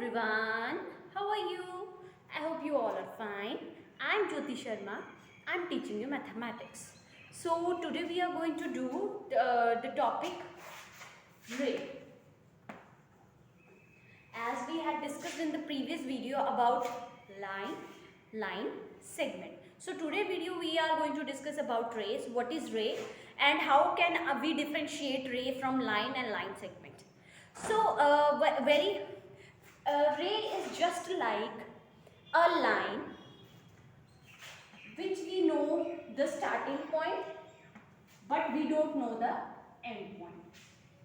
everyone, how are you? I hope you all are fine. I am Jyoti Sharma. I am teaching you mathematics. So today we are going to do the topic ray. As we had discussed in the previous video about line, segment. So today video we are going to discuss about rays, what is ray and how can we differentiate ray from line and line segment. So ray is just like a line which we know the starting point but we don't know the end point.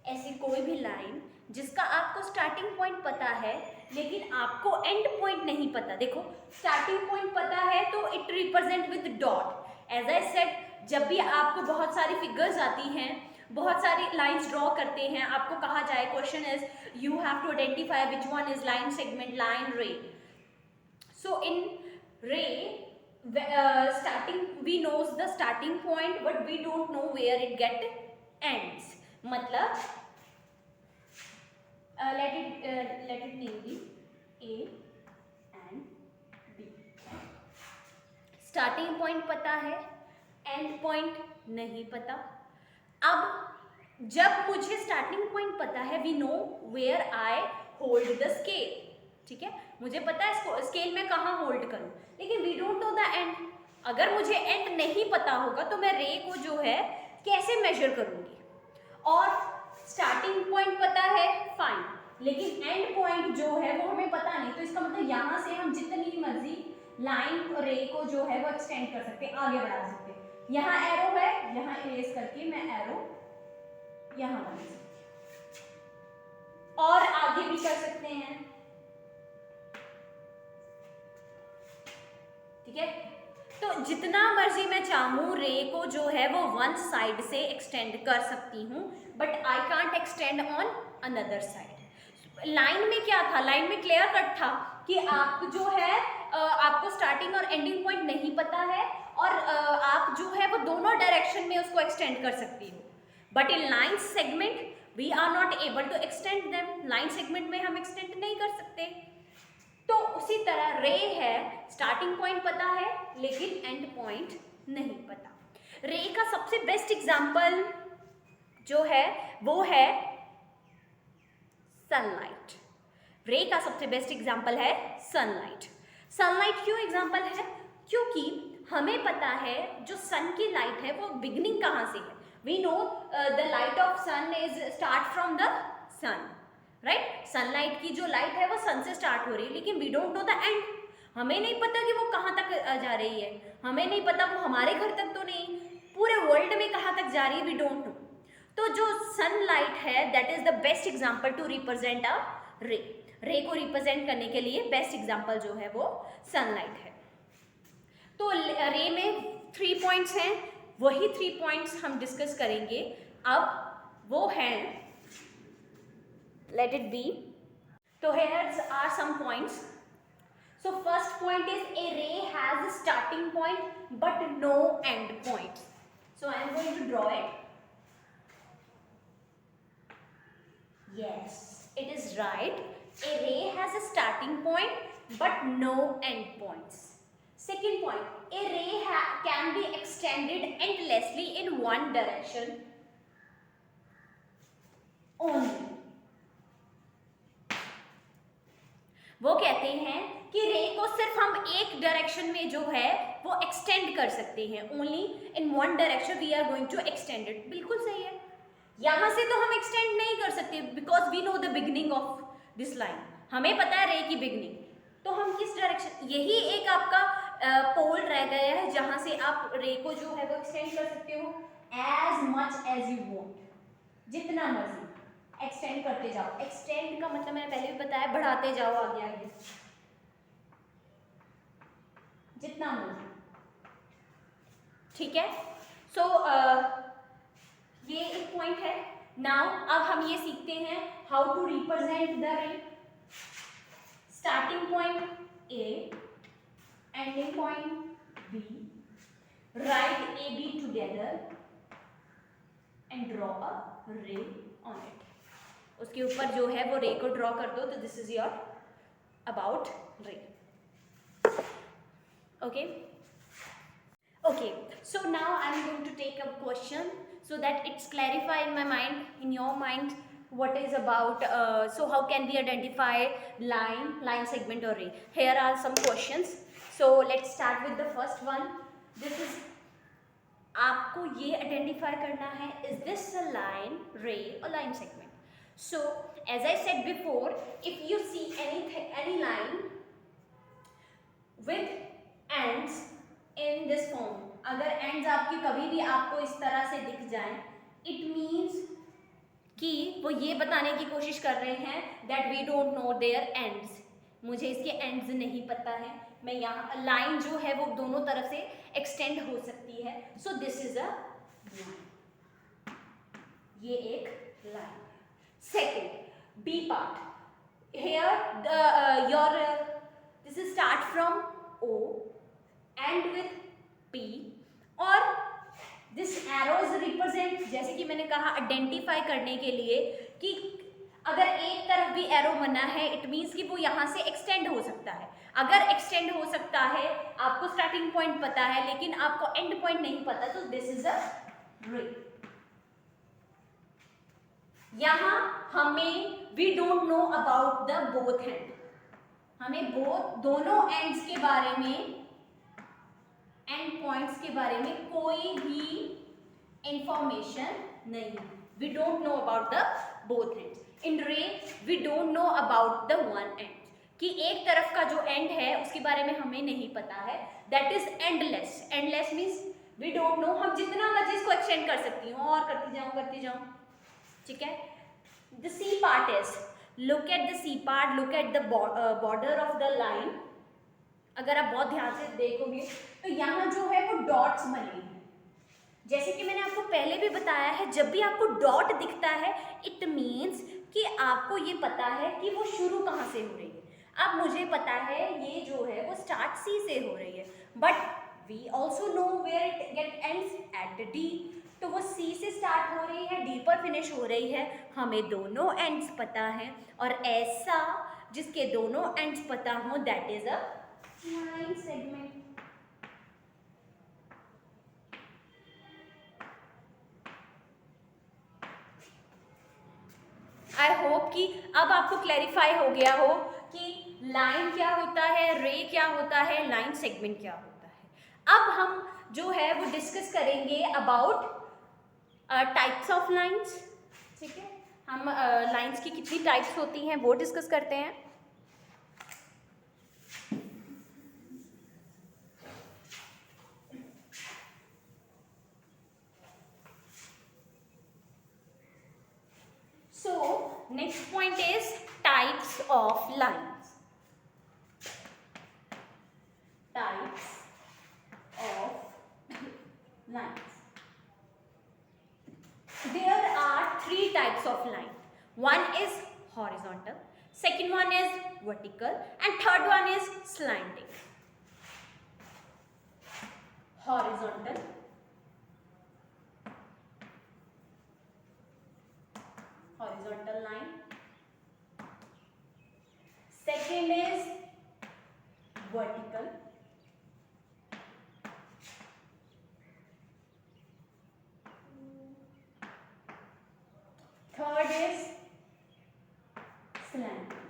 ऐसी कोई भी line जिसका आपको starting point पता है लेकिन आपको and point नहीं पता. देखो स्टार्टिंग पॉइंट पता है तो it represent with dot. As I said, जब भी आपको बहुत सारी फिगर्स आती हैं, बहुत सारी लाइंस ड्रॉ करते हैं, आपको कहा जाए question is you have to identify which one is line segment, line, ray. So इन रे starting we knows the starting point but we don't know where it get ends. मतलब let it name be A and B. starting point पता है, end point नहीं पता. अब जब मुझे starting point पता है, we know where I hold the scale. ठीक है, मुझे पता है स्केल में कहाँ होल्ड करूं, लेकिन we don't know the end. अगर मुझे एंड नहीं पता होगा तो मैं रे को जो है कैसे मेजर करूंगी. और स्टार्टिंग पॉइंट पता है, फाइन, लेकिन एंड पॉइंट जो है वो हमें पता नहीं. तो इसका मतलब यहाँ से हम जितनी मर्जी लाइन रे को जो है वो एक्सटेंड कर सकते हैं, आगे बढ़ा सकते हैं. यहाँ एरो है, यहाँ इरेज करके मैं एरो यहाँ बना सकती हूँ और आगे भी कर सकते हैं. ठीक है, तो जितना मर्जी मैं चाहूँ रे को जो है वो वन साइड से एक्सटेंड कर सकती हूँ but I can't extend on another side. Line में क्या था, लाइन में क्लियर कट था कि आप जो है आपको स्टार्टिंग और एंडिंग पॉइंट नहीं पता है और आप जो है वो दोनों डायरेक्शन में उसको एक्सटेंड कर सकती हो. But in line segment we are not able to extend them. Line segment में हम एक्सटेंड नहीं कर सकते. तो उसी तरह रे है, स्टार्टिंग पॉइंट पता है लेकिन एंड पॉइंट नहीं पता. रे का सबसे बेस्ट एग्जांपल जो है वो है सनलाइट. रे का सबसे बेस्ट एग्जांपल है सनलाइट. सनलाइट क्यों एग्जांपल है? क्योंकि हमें पता है जो सन की लाइट है वो बिगिनिंग कहाँ से है. We know the light of sun is start from the sun, right. Sunlight की जो लाइट है वो सन से स्टार्ट हो रही है लेकिन we don't know the end. हमें नहीं पता कि वो कहाँ तक जा रही है, हमें नहीं पता वो हमारे घर तक तो नहीं, पूरे वर्ल्ड में कहाँ तक जा रही है, वी डोंट नो. तो जो सनलाइट है that is the best example to represent a ray. Ray को रिप्रेजेंट करने के लिए बेस्ट एग्जांपल जो है वो सनलाइट है. तो रे में 3 पॉइंट्स हैं, वही 3 पॉइंट्स हम डिस्कस करेंगे अब. वो हैं, let it be. So here are some points. So first point is a ray has a starting point but no end point. So I am going to draw it. Yes, it is right. A ray has a starting point but no end points. Second point, a ray can be extended endlessly in one direction only. वो कहते हैं कि रे को सिर्फ हम एक direction में जो है वो एक्सटेंड कर सकते हैं. Only in one direction we are going to extend it. बिल्कुल सही है. यहाँ से तो हम एक्सटेंड नहीं कर सकते because we know the beginning of this line. हमें पता है रे की बिगिनिंग, तो हम किस डायरेक्शन, यही एक आपका पोल रह गया है जहाँ से आप रे को जो है वो एक्सटेंड कर सकते हो as much as you want. जितना मर्जी एक्सटेंड करते जाओ. एक्सटेंड का मतलब मैंने पहले भी बताया, बढ़ाते जाओ आगे आगे जितना मर्जी. ठीक है. सो ये एक पॉइंट है. नाउ अब हम ये सीखते हैं how to represent the ray. Starting point A, ending point B. Write A B together and draw a ray on it. उसके ऊपर जो है वो रे को ड्रॉ कर दो. तो this is your about ray. Okay, so now I'm going to take a question so that it's clarify in my mind, in your mind, what is about, so how can we identify line segment or ray. Here are some questions. So let's start with the first one. This is, आपको ये identify करना है, is this a line, ray और line segment. So as I said before, if you see any line with ends in this form, अगर ends आपकी कभी भी आपको इस तरह से दिख जाए, इट मीन्स कि वो ये बताने की कोशिश कर रहे हैं that we don't know their ends. मुझे इसके एंड्स नहीं पता है. मैं यहाँ लाइन जो है वो दोनों तरफ से एक्सटेंड हो सकती है. So this is a line, ये एक लाइन. Second, B part. Here your this is start from O end with P, और दिस एरोज रिप्रेजेंट, जैसे कि मैंने कहा आइडेंटिफाई करने के लिए कि अगर एक तरफ भी एरो बना है, इट मीन्स कि वो यहाँ से एक्सटेंड हो सकता है. अगर एक्सटेंड हो सकता है, आपको स्टार्टिंग पॉइंट पता है लेकिन आपको एंड पॉइंट नहीं पता, तो दिस इज अ रे. यहाँ हमें we don't know about the both end, हमें दोनों एंड्स के बारे में, एंड पॉइंट्स के बारे में कोई भी इंफॉर्मेशन नहीं है. We don't know about the both ends. In ray we don't know about the one end, कि एक तरफ का जो एंड है उसके बारे में हमें नहीं पता है. That is endless. Endless means we don't know. हम जितना मर्जी इसको एक्सटेंड कर सकती हूँ और करती जाऊँ. ठीक है. The C part is, look at the C part, look at the border of the line. अगर आप बहुत ध्यान से देखोगे तो यहाँ जो है वो डॉट्स बने हैं. जैसे कि मैंने आपको पहले भी बताया है, जब भी आपको डॉट दिखता है इट मीन्स कि आपको ये पता है कि वो शुरू कहाँ से हो रही है. अब मुझे पता है ये जो है वो स्टार्ट सी से हो रही है, but we also know where it get ends at D. तो वो सी से स्टार्ट हो रही है, डी पर फिनिश हो रही है. हमें दोनों एंड्स पता है, और ऐसा जिसके दोनों एंड्स पता हो that is a line segment. I hope कि अब आपको क्लैरिफाई हो गया हो कि लाइन क्या होता है, रे क्या होता है, लाइन सेगमेंट क्या होता है. अब हम जो है वो डिस्कस करेंगे अबाउट टाइप्स ऑफ लाइंस. ठीक है, हम लाइंस की कितनी टाइप्स होती हैं वो डिस्कस करते हैं. So next point is types of lines. Types of lines. There are three types of line. One is horizontal, second one is vertical, and third one is slanting. Horizontal, horizontal line. Second is vertical. Third is slanting.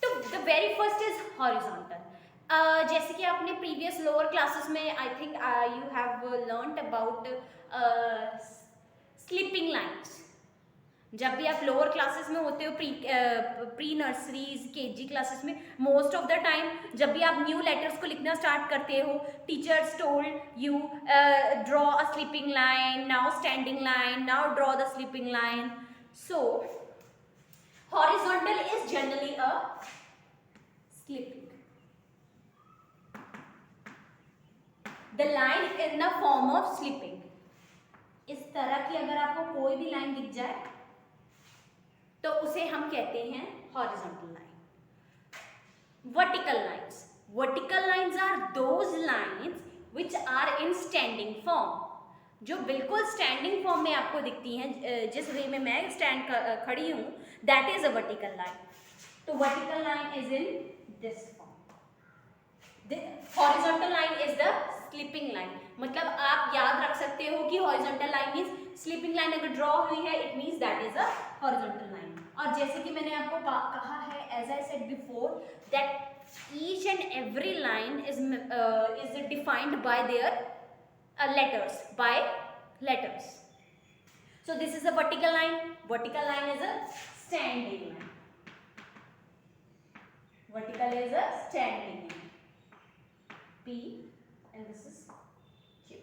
तो the very first is horizontal. जैसे कि आपने previous lower classes में I think you have learned about sleeping lines. जब भी आप lower classes में होते हो, प्री नर्सरीज, केजी क्लासेस में, मोस्ट ऑफ द टाइम जब भी आप न्यू लेटर्स को लिखना स्टार्ट करते हो, teachers told you draw a sleeping line, now standing line, now draw the sleeping line. So horizontal is generally a sleeping. The line in the form of sleeping. इस तरह की अगर आपको कोई भी लाइन दिख जाए तो उसे हम कहते हैं horizontal line. Vertical lines. Vertical lines are those lines which are in standing form. जो बिल्कुल स्टैंडिंग फॉर्म में आपको दिखती हैं, जिस वे में मैं खड़ी हूँ, that is a vertical line. तो vertical line is in this form. Horizontal line is the sleeping line. मतलब आप याद रख सकते हो कि horizontal line means sleeping line अगर ड्रॉ हुई है it means that is a horizontal line. और जैसे कि मैंने आपको कहा है, as I said before, that each and every line is defined by their letters. So this is a vertical line. Vertical line is a standing line. Vertical is a standing line. P and this is Q.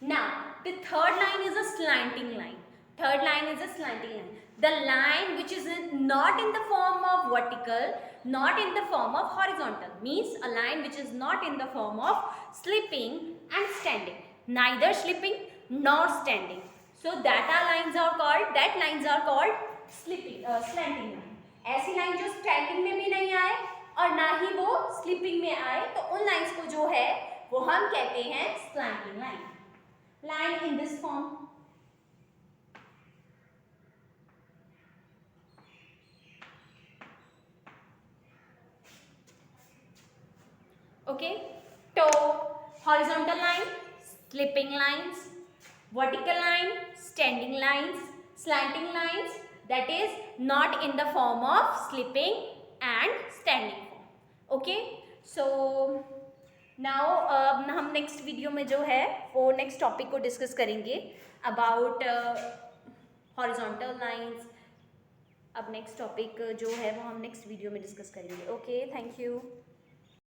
Now the third line is a slanting line. Third line is a slanting line. The line which is not in the form of vertical, not in the form of horizontal, means a line which is not in the form of sleeping and standing. Neither sleeping nor standing. So that lines are called slanting line. ऐसी line जो standing में भी नहीं आए और ना ही वो sleeping में आए, तो उन लाइंस को जो है वो हम कहते हैं slanting line. Line in this form. Okay, so horizontal line, slipping lines, vertical line, standing lines, slanting lines, that is not in the form of slipping and standing form. Okay, so now हम next video में जो है वो next topic को discuss करेंगे about horizontal lines. अब next topic जो है वो हम next video में discuss करेंगे. Okay, thank you.